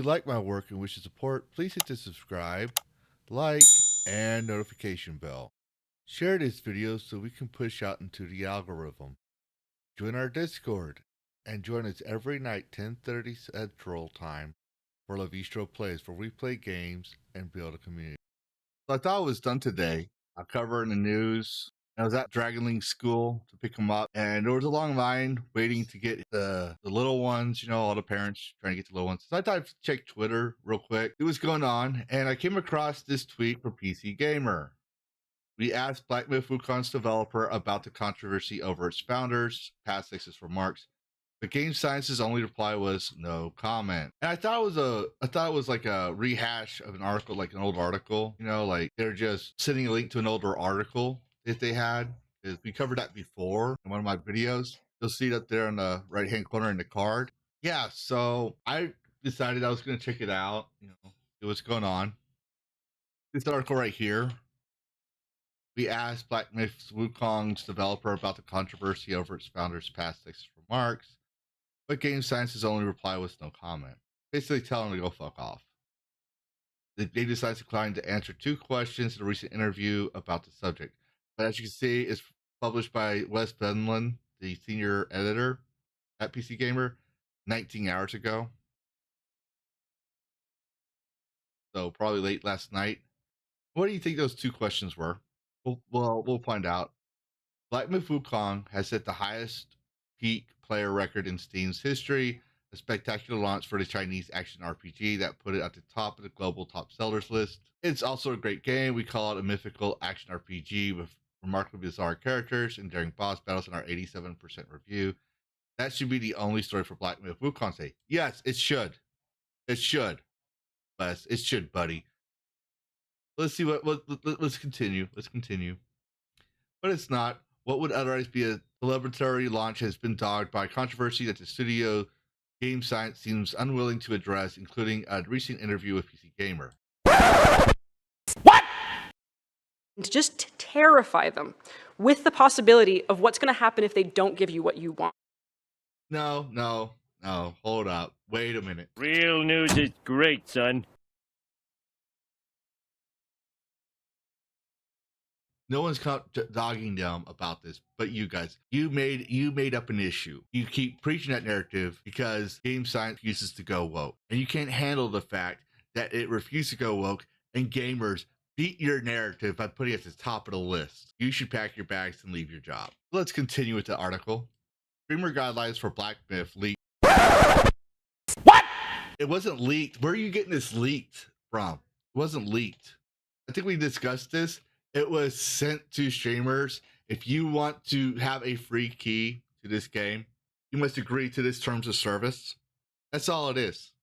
you like my work and wish to support, please hit the subscribe, like, and notification bell. Share this video so we can push out into the algorithm. Join our Discord and join us every night 10:30 Central Time for La Vistro Plays, where we play games and build a community. So I thought it was done today. I covered in the news. I was at Dragonling School to pick them up, and there was a long line waiting to get the little ones, all the parents trying to get the little ones. So I thought I'd check Twitter real quick. It was going on, and I came across this tweet from PC Gamer. We asked Black Myth Wukong's developer about the controversy over its founders' past sexist remarks, but Game Science's only reply was no comment. And I thought it was like a rehash of an article, like an old article, like they're just sending a link to an older article that they had. We covered that before in one of my videos. You'll see it up there in the right hand corner in the card. Yeah, so I decided I was going to check it out, see what's going on. This article right here. We asked Black Myth Wukong's developer about the controversy over its founders' past sexist remarks, but Game Science's only reply was no comment. Basically telling them to go fuck off. They decided to decline to answer two questions in a recent interview about the subject. But as you can see, it's published by Wes Benlin, the senior editor at PC Gamer, 19 hours ago. So probably late last night. What do you think those two questions were? We'll find out. Black Myth Wukong has set the highest peak player record in Steam's history, a spectacular launch for the Chinese action RPG that put it at the top of the global top sellers list. It's also a great game. We call it a mythical action RPG with remarkably bizarre characters and daring boss battles in our 87% review. That should be the only story for Black Myth Wukong. Say, yes, it should. It should. Wes, it should, buddy. Let's see let's continue. Let's continue. But it's not. What would otherwise be a celebratory launch has been dogged by controversy that the studio Game Science seems unwilling to address, including a recent interview with PC Gamer. What? To just terrify them with the possibility of what's going to happen if they don't give you what you want. No. Hold up. Wait a minute. Real news is great, son. No one's dogging them about this, but you guys. You made up an issue. You keep preaching that narrative because Game Science refuses to go woke, and you can't handle the fact that it refuses to go woke, and gamers beat your narrative by putting it at the top of the list. You should pack your bags and leave your job. Let's continue with the article. Streamer guidelines for Black Myth leaked. What? It wasn't leaked. Where are you getting this leaked from? It wasn't leaked. I think we discussed this. It was sent to streamers. If you want to have a free key to this game, you must agree to this terms of service. That's all it is.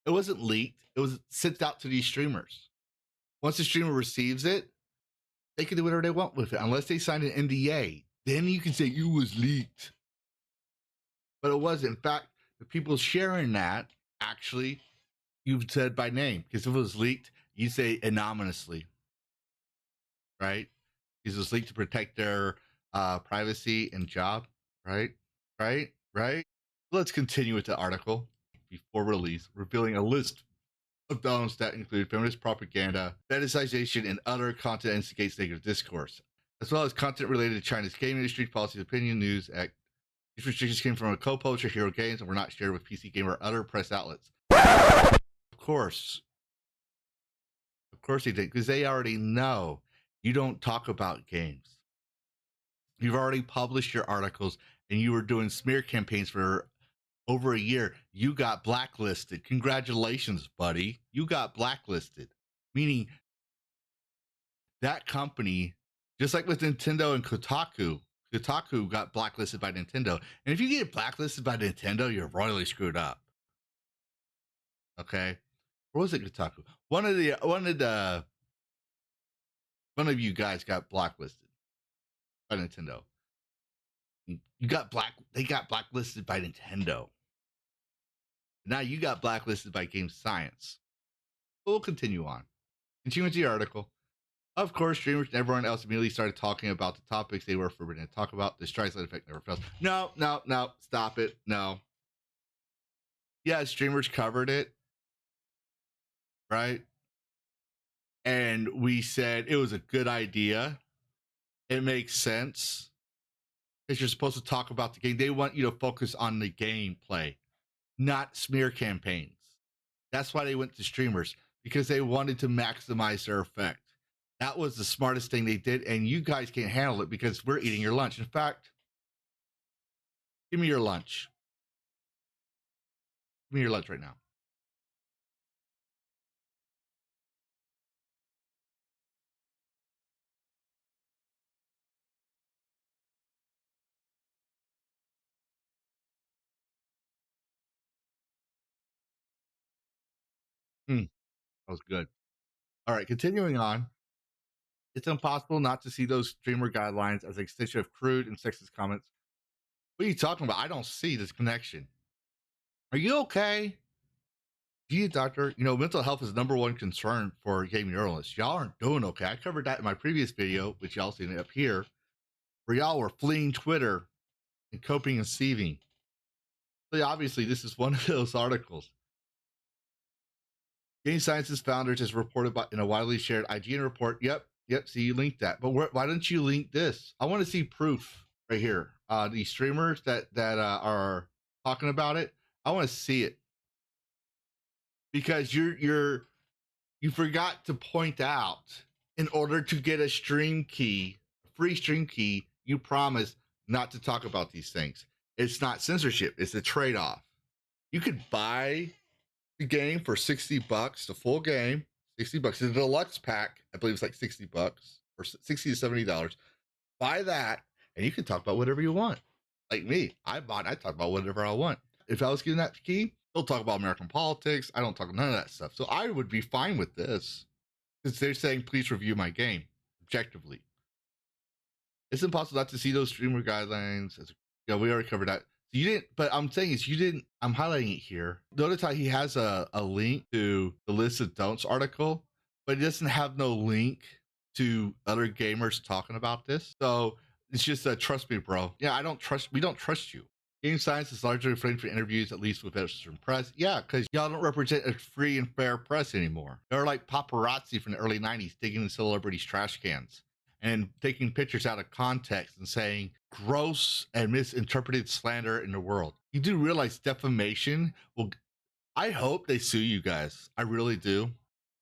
It wasn't leaked. It was sent out to these streamers. Once the streamer receives it, they can do whatever they want with it, unless they sign an NDA. Then you can say it was leaked. But it wasn't. In fact, the people sharing that, actually, you've said by name. Because if it was leaked, you say anonymously. Right? Because it was leaked to protect their privacy and job. Right? Let's continue with the article before release, revealing a list of don'ts that include feminist propaganda, fetishization, and other content that instigates negative discourse, as well as content related to China's game industry, policies, opinion, news, act. These restrictions came from a co-publisher, Hero Games, and were not shared with PC Gamer or other press outlets. Of course they did, because they already know you don't talk about games. You've already published your articles, and you were doing smear campaigns for over a year. You got blacklisted. Congratulations, buddy. You got blacklisted. Meaning that company, just like with Nintendo and Kotaku got blacklisted by Nintendo. And if you get blacklisted by Nintendo, you're royally screwed up. Okay? Or was it Kotaku? One of you guys got blacklisted by Nintendo. They got blacklisted by Nintendo. Now you got blacklisted by Game Science. We'll continue on. Continue with the article. Of course, streamers and everyone else immediately started talking about the topics they were forbidden to talk about. The strike side effect never fails. No, stop it. No. Yeah, streamers covered it, right? And we said it was a good idea. It makes sense because you're supposed to talk about the game. They want you to focus on the gameplay, not smear campaigns. That's why they went to streamers, because they wanted to maximize their effect. That was the smartest thing they did, and you guys can't handle it because we're eating your lunch. In fact, give me your lunch. Give me your lunch right now. That was good. All right, continuing on. It's impossible not to see those streamer guidelines as an extension of crude and sexist comments. What are you talking about? I don't see this connection. Are you okay? Gee, doctor, mental health is number one concern for gaming journalists. Y'all aren't doing okay. I covered that in my previous video, which y'all seen up here, where y'all were fleeing Twitter and coping and seething. So obviously, this is one of those articles. Game Science's founders is reported in a widely shared IGN report. Yep. See, you linked that. But why don't you link this? I want to see proof right here. The streamers that are talking about it, I want to see it, because you forgot to point out, in order to get a stream key, free stream key, you promise not to talk about these things. It's not censorship. It's a trade-off. You could buy the game for $60, the full game, $60. The deluxe pack, I believe it's like $60 or $60 to $70. Buy that, and you can talk about whatever you want. Like me, I talk about whatever I want. If I was getting that key, they'll talk about American politics. I don't talk none of that stuff. So I would be fine with this, because they're saying, please review my game objectively. It's impossible not to see those streamer guidelines. We already covered that. You didn't, but I'm saying is you didn't. I'm highlighting it here. Notice how he has a link to the list of don'ts article, but he doesn't have no link to other gamers talking about this. So it's just trust me, bro. Yeah, we don't trust you. Game Science is largely refrained from interviews, at least with Western press. Yeah, because y'all don't represent a free and fair press anymore. They're like paparazzi from the early 90s digging in celebrities' trash cans and taking pictures out of context and saying gross and misinterpreted slander in the world. You do realize defamation will, I hope they sue you guys. I really do.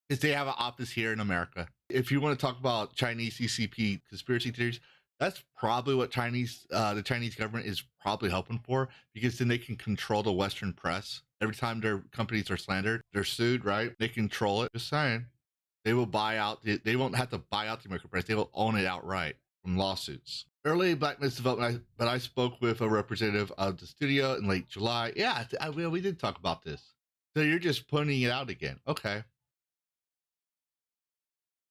Because they have an office here in America. If you want to talk about Chinese CCP conspiracy theories, that's probably what the Chinese government is probably hoping for, because then they can control the Western press. Every time their companies are slandered, they're sued, right? They control it. Just saying. They will buy out. They won't have to buy out the American press. They will own it outright from lawsuits. Early Black Myths development, but I spoke with a representative of the studio in late July. Yeah, we did talk about this. So you're just putting it out again. Okay.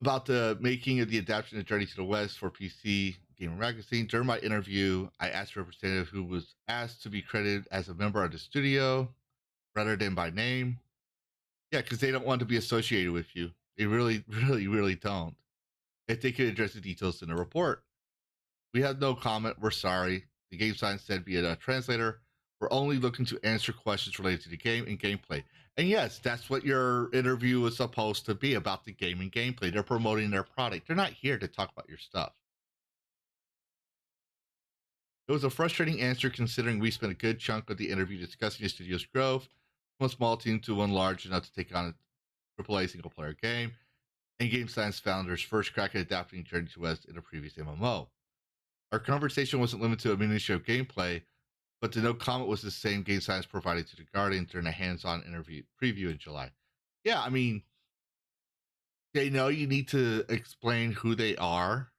About the making of the adaptation of Journey to the West for PC Gamer Magazine. During my interview, I asked a representative who was asked to be credited as a member of the studio rather than by name. Yeah, because they don't want to be associated with you. They really, really don't. If they could address the details in the report. We have no comment. We're sorry. The game science said via a translator, we're only looking to answer questions related to the game and gameplay. And yes, that's what your interview was supposed to be, about the game and gameplay. They're promoting their product. They're not here to talk about your stuff. It was a frustrating answer, considering we spent a good chunk of the interview discussing the studio's growth from a small team to one large enough to take on a AAA single player game, and Game Science founders' first crack at adapting Journey to West in a previous MMO. Our conversation wasn't limited to a minutia of gameplay, but the no comment was the same Game Science provided to the Guardian during a hands-on interview preview in July. Yeah, I mean, they know you need to explain who they are,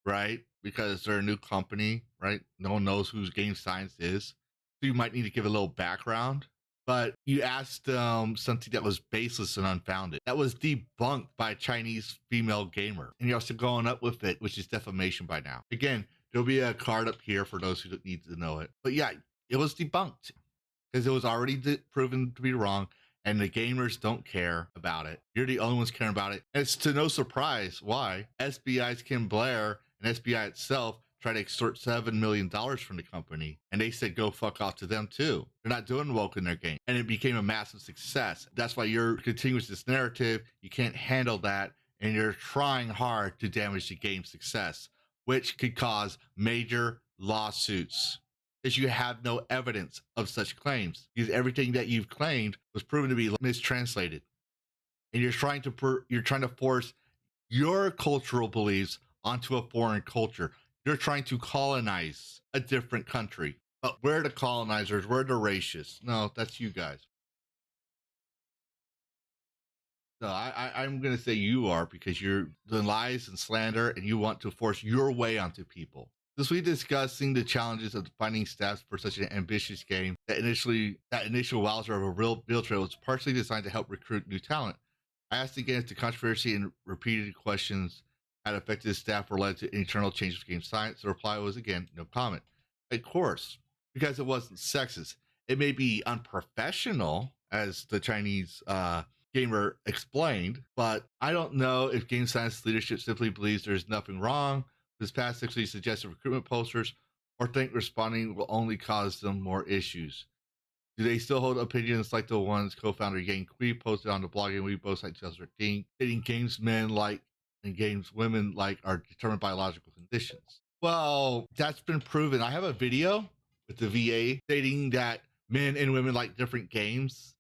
right? Because they're a new company, right? No one knows who Game Science is. So you might need to give a little background. But you asked something that was baseless and unfounded. That was debunked by a Chinese female gamer. And you're also going up with it, which is defamation by now. Again, there'll be a card up here for those who need to know it. But yeah, it was debunked because it was already proven to be wrong. And the gamers don't care about it. You're the only ones caring about it. And it's to no surprise why SBI's Kim Blair and SBI itself try to extort $7 million from the company. And they said, go fuck off to them too. They're not doing woke in their game. And it became a massive success. That's why you're continuing with this narrative. You can't handle that. And you're trying hard to damage the game's success, which could cause major lawsuits. Because you have no evidence of such claims. Because everything that you've claimed was proven to be mistranslated. And you're trying to force your cultural beliefs onto a foreign culture. You're trying to colonize a different country. But we're the colonizers, we're the racists. No, that's you guys. No, I'm going to say you are, because you're the lies and slander, and you want to force your way onto people. This week discussing the challenges of finding staff for such an ambitious game. That initial wowzer of a real build trail was partially designed to help recruit new talent. I asked again if the controversy and repeated questions had affected staff or led to internal changes of game science. The reply was, again, no comment. Of course, because it wasn't sexist. It may be unprofessional, as the Chinese gamer explained, but I don't know if game science leadership simply believes there's nothing wrong. This past actually suggested recruitment posters, or think responding will only cause them more issues. Do they still hold opinions like the ones co-founder Yang Kui posted on the blogging Weibo site 2013, stating games men like and games women like are determined by biological conditions? Well, that's been proven. I have a video with the VA stating that men and women like different games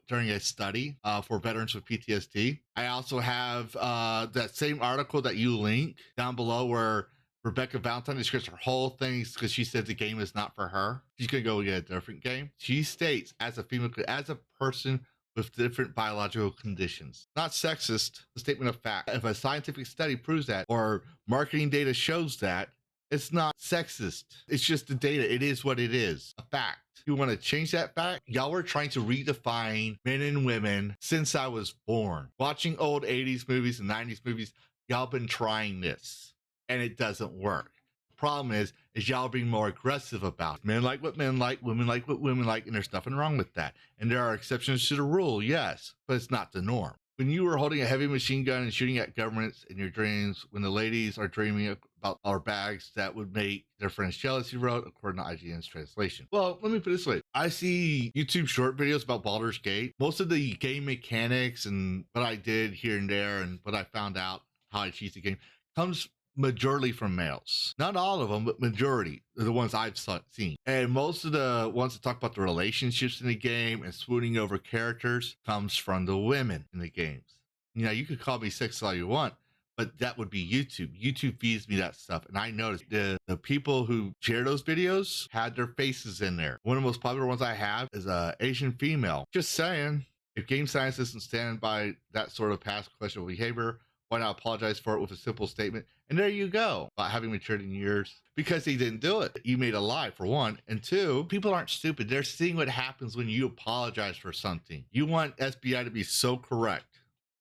during a study for veterans with PTSD. I also have that same article that you link down below where Rebecca Valentine describes her whole thing because she said the game is not for her. She's going to go get a different game. She states, as a female, as a person with different biological conditions. Not sexist, a statement of fact. If a scientific study proves that, or marketing data shows that, it's not sexist. It's just the data. It is what it is, a fact. You want to change that fact? Y'all were trying to redefine men and women since I was born. Watching old 80s movies and 90s movies, y'all been trying this. And it doesn't work. The problem is y'all being more aggressive about it. Men like what men like, women like what women like, and there's nothing wrong with that. And there are exceptions to the rule, yes, but it's not the norm. When you were holding a heavy machine gun and shooting at governments in your dreams, when the ladies are dreaming about our bags that would make their friends jealous, you wrote, according to IGN's translation. Well, let me put it this way. I see YouTube short videos about Baldur's Gate. Most of the game mechanics and what I did here and there and what I found out, how I cheat the game, comes majority from males. Not all of them, but majority are the ones I've seen. And most of the ones that talk about the relationships in the game and swooning over characters comes from the women in the games. You know, you could call me sexist all you want, but that would be YouTube. YouTube feeds me that stuff. And I noticed the people who share those videos had their faces in there. One of the most popular ones I have is a Asian female. Just saying, if game science doesn't stand by that sort of past questionable behavior, why not apologize for it with a simple statement? And there you go, about having matured in years. Because he didn't do it. You made a lie, for one. And two, people aren't stupid. They're seeing what happens when you apologize for something. You want SBI to be so correct,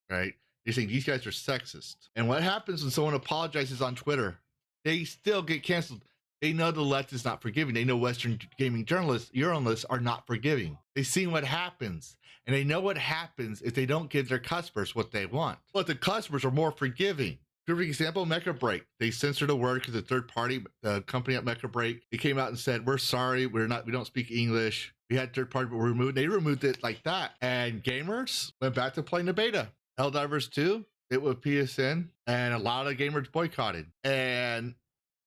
right? You're saying these guys are sexist. And what happens when someone apologizes on Twitter? They still get canceled. They know the left is not forgiving. They know Western gaming journalists are not forgiving. They've seen what happens. And they know what happens if they don't give their customers what they want. But the customers are more forgiving. For example, Mecha Break. They censored a word because the third party, the company at Mecha Break, they came out and said, we're sorry, we don't speak English. We had third party, but they removed it like that. And gamers went back to playing the beta. Helldivers 2, it was PSN, and a lot of gamers boycotted. And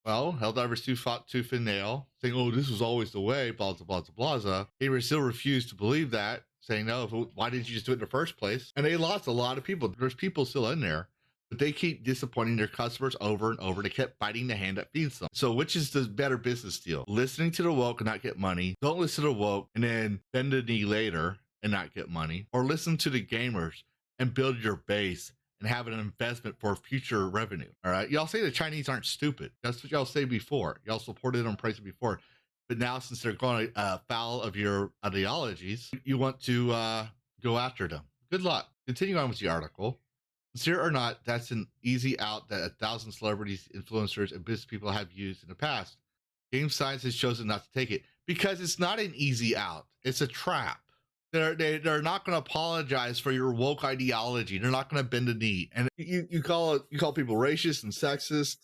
well, Helldivers 2 fought tooth and nail, saying, oh, this was always the way, blah, blah, blah, blah. Gamers still refused to believe that, saying, no, why didn't you just do it in the first place? And they lost a lot of people. There's people still in there, but they keep disappointing their customers over and over. They kept biting the hand that feeds them. So which is the better business deal? Listening to the woke and not get money. Don't listen to the woke and then bend the knee later and not get money. Or listen to the gamers and build your base and have an investment for future revenue. All right. Y'all say the Chinese aren't stupid. That's what y'all say before. Y'all supported them, praised it before. But now, since they're going foul of your ideologies, you want to go after them. Good luck. Continue on with the article. Sincere or not, that's an easy out that 1,000 celebrities, influencers, and business people have used in the past. Game science has chosen not to take it because it's not an easy out. It's a trap. They're not going to apologize for your woke ideology. They're not going to bend a knee. And you call people racist and sexist,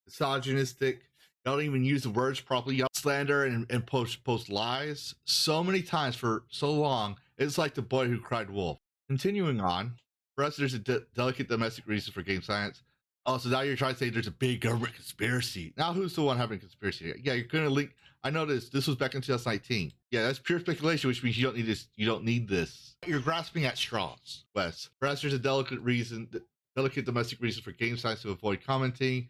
misogynistic. They don't even use the words properly. Y'all slander and post lies so many times for so long. It's like the boy who cried wolf. Continuing on, for us, there's a delicate domestic reason for game science. Oh, so now you're trying to say there's a big government conspiracy. Now, who's the one having a conspiracy? Yeah, you're going to link. I know this was back in 2019. Yeah, that's pure speculation, which means you don't need this. You don't need this. You're grasping at straws, Wes. For us, there's a delicate domestic reason for game science to avoid commenting.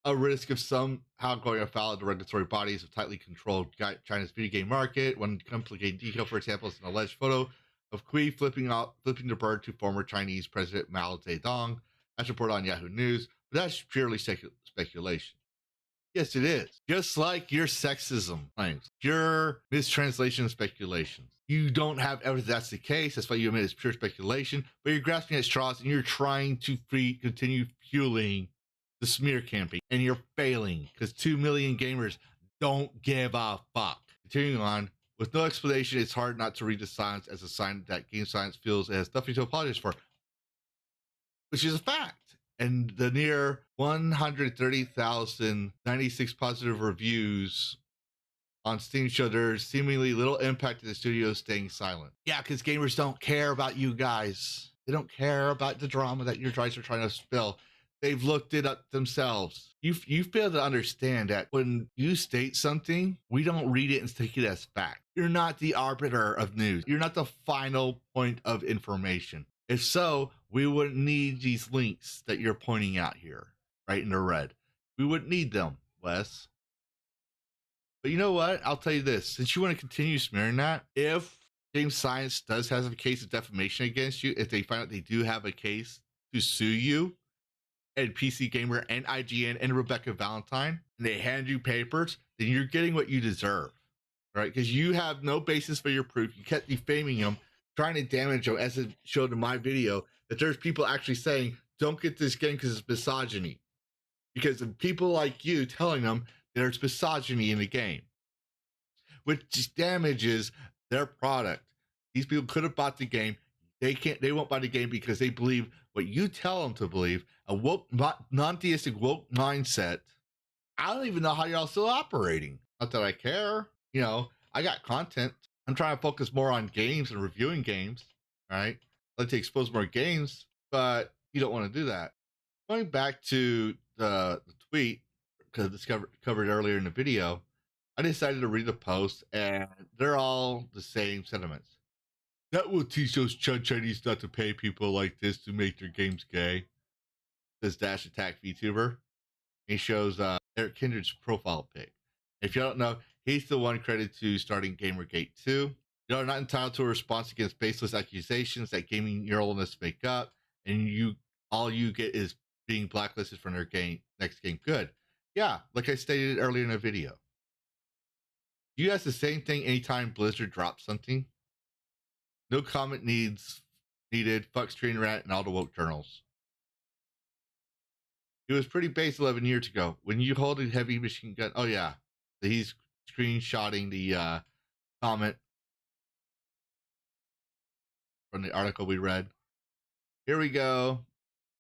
A risk of somehow going afoul of the regulatory bodies of tightly controlled China's video game market. One complicated detail, for example, is an alleged photo of Kui flipping the bird to former Chinese President Mao Zedong, as reported on Yahoo News. But that's purely speculation. Yes, it is. Just like your sexism claims, your mistranslation and speculations. You don't have evidence that's the case. That's why you admit it's pure speculation. But you're grasping at straws and you're trying to continue fueling the smear campaign, and you're failing because 2 million gamers don't give a fuck. Continuing on, with no explanation, it's hard not to read the silence as a sign that game science feels it has nothing to apologize for, which is a fact. And the near 130,096 positive reviews on Steam show there's seemingly little impact to the studio staying silent. Yeah, because gamers don't care about you guys. They don't care about the drama that your guys are trying to spill. They've looked it up themselves. You fail to understand that when you state something, we don't read it and take it as fact. You're not the arbiter of news. You're not the final point of information. If so, we wouldn't need these links that you're pointing out here, right in the red. We wouldn't need them, Wes. But you know what? I'll tell you this. Since you want to continue smearing that, if Game Science does have a case of defamation against you, if they find out they do have a case to sue you, and PC Gamer and IGN and Rebecca Valentine, and they hand you papers, then you're getting what you deserve, right? Because you have no basis for your proof. You kept defaming them, trying to damage them, as it showed in my video, that there's people actually saying, don't get this game because it's misogyny. Because of people like you telling them there's misogyny in the game, which damages their product. These people could have bought the game. They won't buy the game because they believe what you tell them to believe, a woke, non-theistic woke mindset. I don't even know how y'all still operating. Not that I care. You know, I got content. I'm trying to focus more on games and reviewing games, right? I'd like to expose more games, but you don't want to do that. Going back to the tweet, because it's covered earlier in the video, I decided to read the post, and they're all the same sentiments. That will teach those Chinese not to pay people like this to make their games gay. Says Dash Attack VTuber. He shows Eric Kindred's profile pic. If you don't know, he's the one credited to starting Gamergate 2. You are not entitled to a response against baseless accusations that gaming neuralness make up, and all you get is being blacklisted from their next game. Good. Yeah, like I stated earlier in the video. You ask the same thing anytime Blizzard drops something. No comment needed. Fuck Screen Rant and all the woke journals. It was pretty base 11 years ago. When you hold a heavy machine gun. Oh, yeah. He's screenshotting the comment from the article we read. Here we go.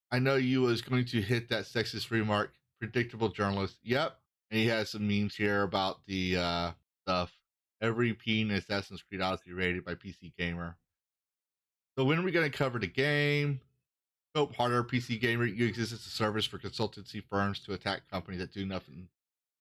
I know you was going to hit that sexist remark. Predictable journalist. Yep. And he has some memes here about the stuff. Every peen in Assassin's Creed Odyssey rated by PC Gamer. So when are we going to cover the game? Scope harder, PC Gamer. You exist as a service for consultancy firms to attack companies that do nothing,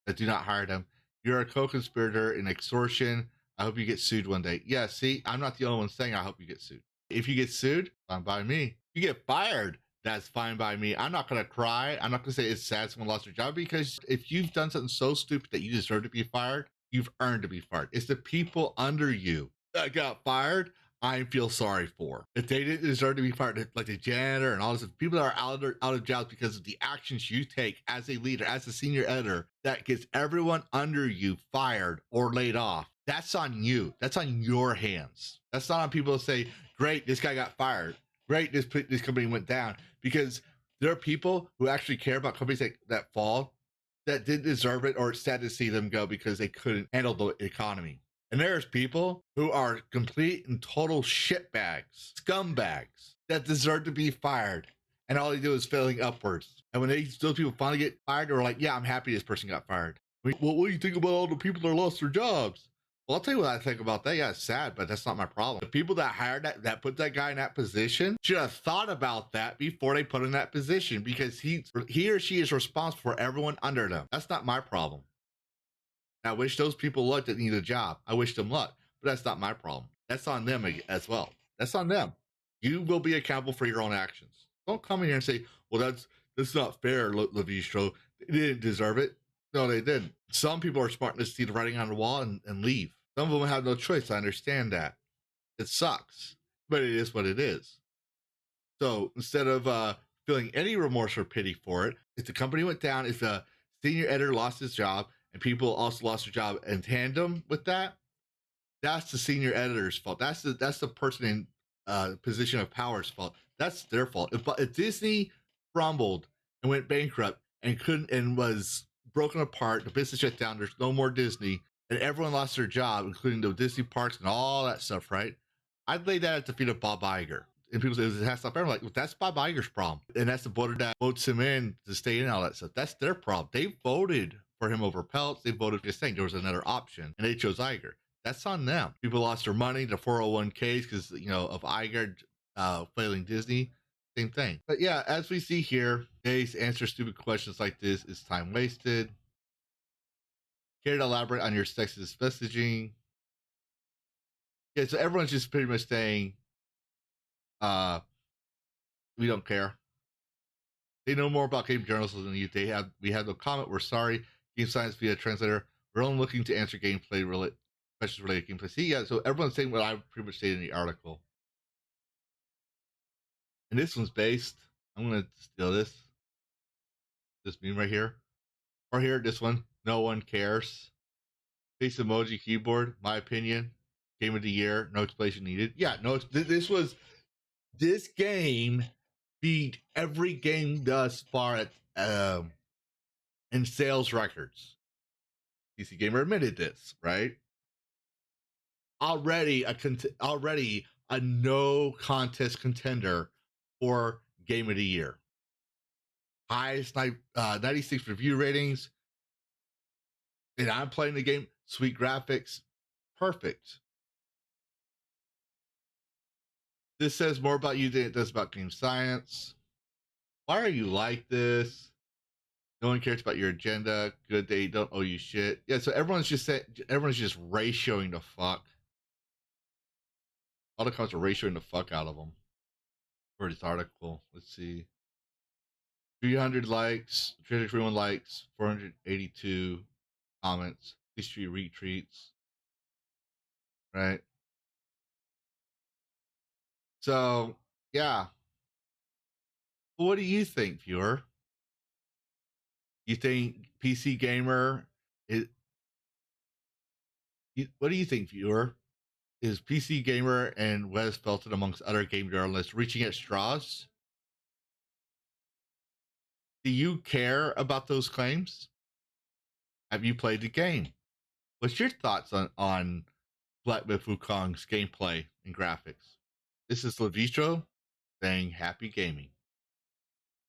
that do not hire them. You're a co-conspirator in extortion. I hope you get sued one day. Yeah, see, I'm not the only one saying I hope you get sued. If you get sued, fine by me. If you get fired, that's fine by me. I'm not going to cry. I'm not going to say it's sad someone lost their job, because if you've done something so stupid that you deserve to be fired, you've earned to be fired. It's the people under you that got fired I feel sorry for. If they didn't deserve to be fired, like the janitor and all this, people that are out of jobs because of the actions you take as a leader, as a senior editor, that gets everyone under you fired or laid off. That's on you. That's on your hands. That's not on people to say, great, this guy got fired. Great, this company went down. Because there are people who actually care about companies that fall, that didn't deserve it, or it's sad to see them go because they couldn't handle the economy. And there's people who are complete and total shitbags, scumbags, that deserve to be fired. And all they do is failing upwards. And when those people finally get fired, they're like, yeah, I'm happy this person got fired. What do you think about all the people that lost their jobs? Well, I'll tell you what I think about that. Yeah, it's sad, but that's not my problem. The people that hired that put that guy in that position should have thought about that before they put him in that position, because he or she is responsible for everyone under them. That's not my problem. I wish those people luck that need a job. I wish them luck, but that's not my problem. That's on them as well. That's on them. You will be accountable for your own actions. Don't come in here and say, "Well, that's not fair, Levistro. They didn't deserve it." No, they didn't. Some people are smart enough to see the writing on the wall and leave. Some of them have no choice. I understand that. It sucks, but it is what it is. So instead of feeling any remorse or pity for it, if the company went down, if a senior editor lost his job and people also lost their job in tandem with that, that's the senior editor's fault. That's the person in position of power's fault. That's their fault. If Disney crumbled and went bankrupt and couldn't and was broken apart, the business shut down, there's no more Disney, and everyone lost their job, including the Disney parks and all that stuff, right? I'd lay that at the feet of Bob Iger. And people say it has to stop everyone. Like, well, that's Bob Iger's problem. And that's the board that votes him in to stay in, all that stuff. That's their problem. They voted for him over Peltz. They voted, just saying there was another option, and they chose Iger. That's on them. People lost their money, the 401ks, because, of Iger failing Disney. Same thing. But yeah, as we see here, Days answer stupid questions like this is time wasted. Care to elaborate on your sexist messaging? Yeah, so everyone's just pretty much saying, we don't care. They know more about game journalism than you. We have no comment. We're sorry. Game science via translator. We're only looking to answer gameplay questions related to gameplay. See, yeah, so everyone's saying what I pretty much stated in the article. And this one's based. I'm gonna steal this meme right here. Or here, this one. No one cares. Face emoji keyboard. My opinion. Game of the year. No explanation needed. Yeah, no. This game beat every game thus far at in sales records. PC Gamer admitted this, right? Already a no contest contender for Game of the Year. Highest 96 review ratings. And I'm playing the game. Sweet graphics. Perfect. This says more about you than it does about game science. Why are you like this? No one cares about your agenda. Good, they don't owe you shit. Yeah, so everyone's just ratioing the fuck. All the comments are ratioing the fuck out of them for this article. Let's see. 300 likes, 321 likes, 482 comments, history retweets. Right? So, yeah. What do you think, viewer? You think PC Gamer what do you think, viewer? Is PC Gamer and Wes Felton, amongst other game journalists, reaching at straws? Do you care about those claims? Have you played the game? What's your thoughts on Black Myth Wukong's gameplay and graphics? This is Levistro saying happy gaming.